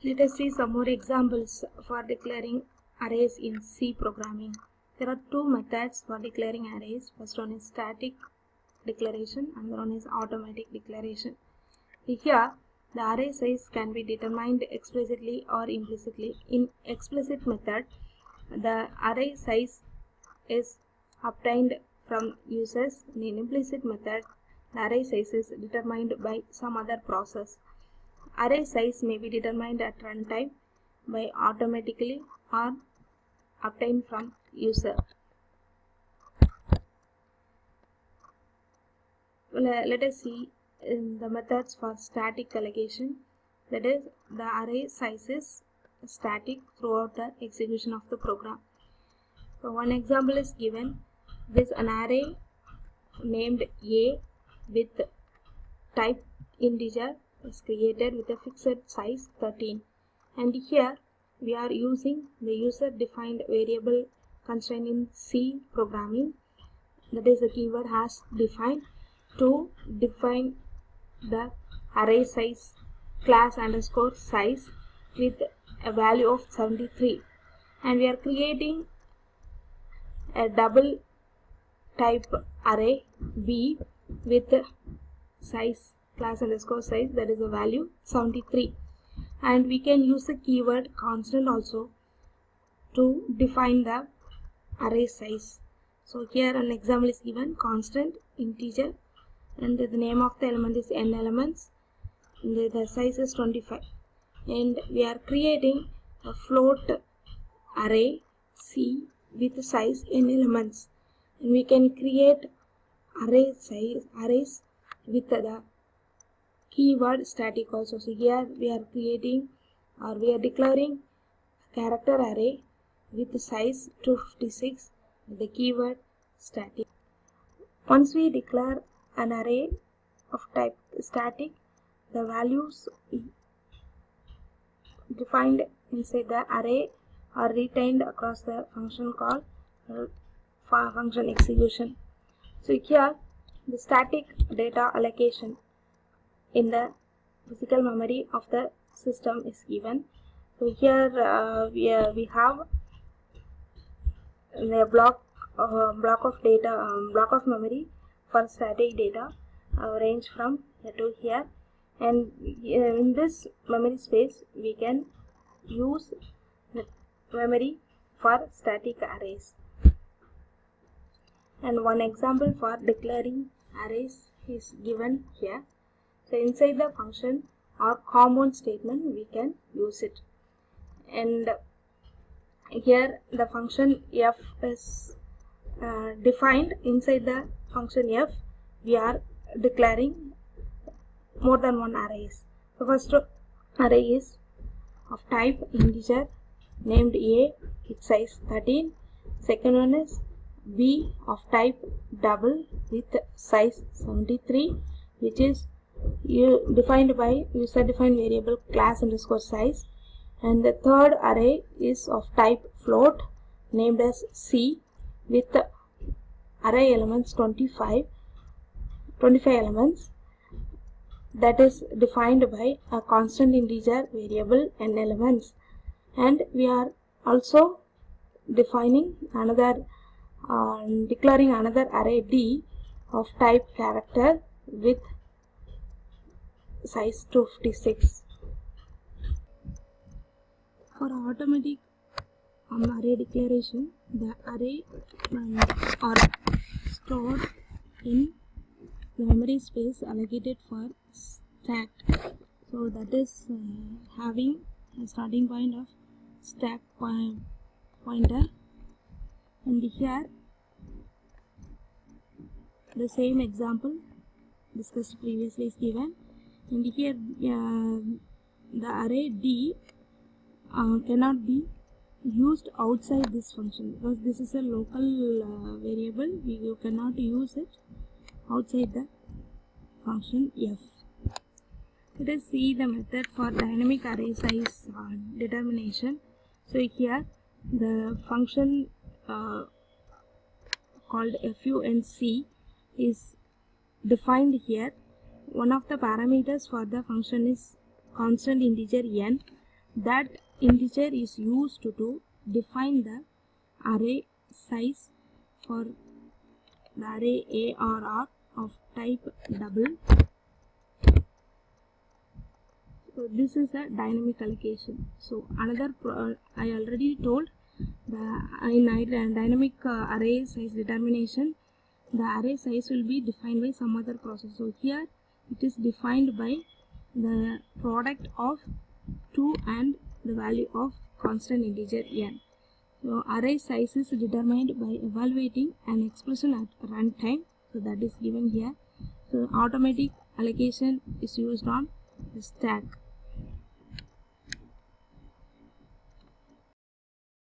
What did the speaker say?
Let us see some more examples for declaring arrays in C programming. There are two methods for declaring arrays. First one is static declaration and the one is automatic declaration. Here, the array size can be determined explicitly or implicitly. In explicit method, the array size is obtained from users. In implicit method, the array size is determined by some other process. Array size may be determined at runtime by automatically or obtained from user. Let us see the methods for static allocation. That is, the array size is static throughout the execution of the program. So one example is given. This an array named A with type integer is created with a fixed size 13, and here we are using the user defined variable constraint in C programming, that is the keyword has defined, to define the array size class underscore size with a value of 73, and we are creating a double type array B with size class underscore size, that is a value 73, and we can use the keyword constant also to define the array size. So here an example is given, constant integer, and the name of the element is n elements, and the size is 25, and we are creating a float array C with size n elements, and we can create arrays with the keyword static also. So here we are creating or we are declaring a character array with size 256 with the keyword static. Once we declare an array of type static, the values defined inside the array are retained across the function called function execution. So here the static data allocation in the physical memory of the system is given. So here we have a block of memory for static data range from here to here, and in this memory space we can use the memory for static arrays. And one example for declaring arrays is given here. So inside the function or compound statement we can use it, and here the function f is defined. Inside the function f we are declaring more than one arrays. The first array is of type integer named A with size 13. Second one is B of type double with size 73, which is defined by user defined variable class underscore size, and the third array is of type float named as C with array elements 25 elements, that is defined by a constant integer variable n elements, and we are also defining another declaring another array D of type character with size 256. For automatic array declaration, the array are stored in the memory space allocated for stack. So that is having a starting point of stack pointer, and here the same example discussed previously is given, and here the array D cannot be used outside this function because this is a local variable. You cannot use it outside the function f. Let us see the method for dynamic array size determination. So here the function called func is defined here. One of the parameters for the function is constant integer n, That integer is used to define the array size for the array ARR of type double. So this is a dynamic allocation. So another I already told in dynamic array size determination, the array size will be defined by some other process. So here it is defined by the product of 2 and the value of constant integer n. So array size is determined by evaluating an expression at runtime. So that is given here. So automatic allocation is used on the stack.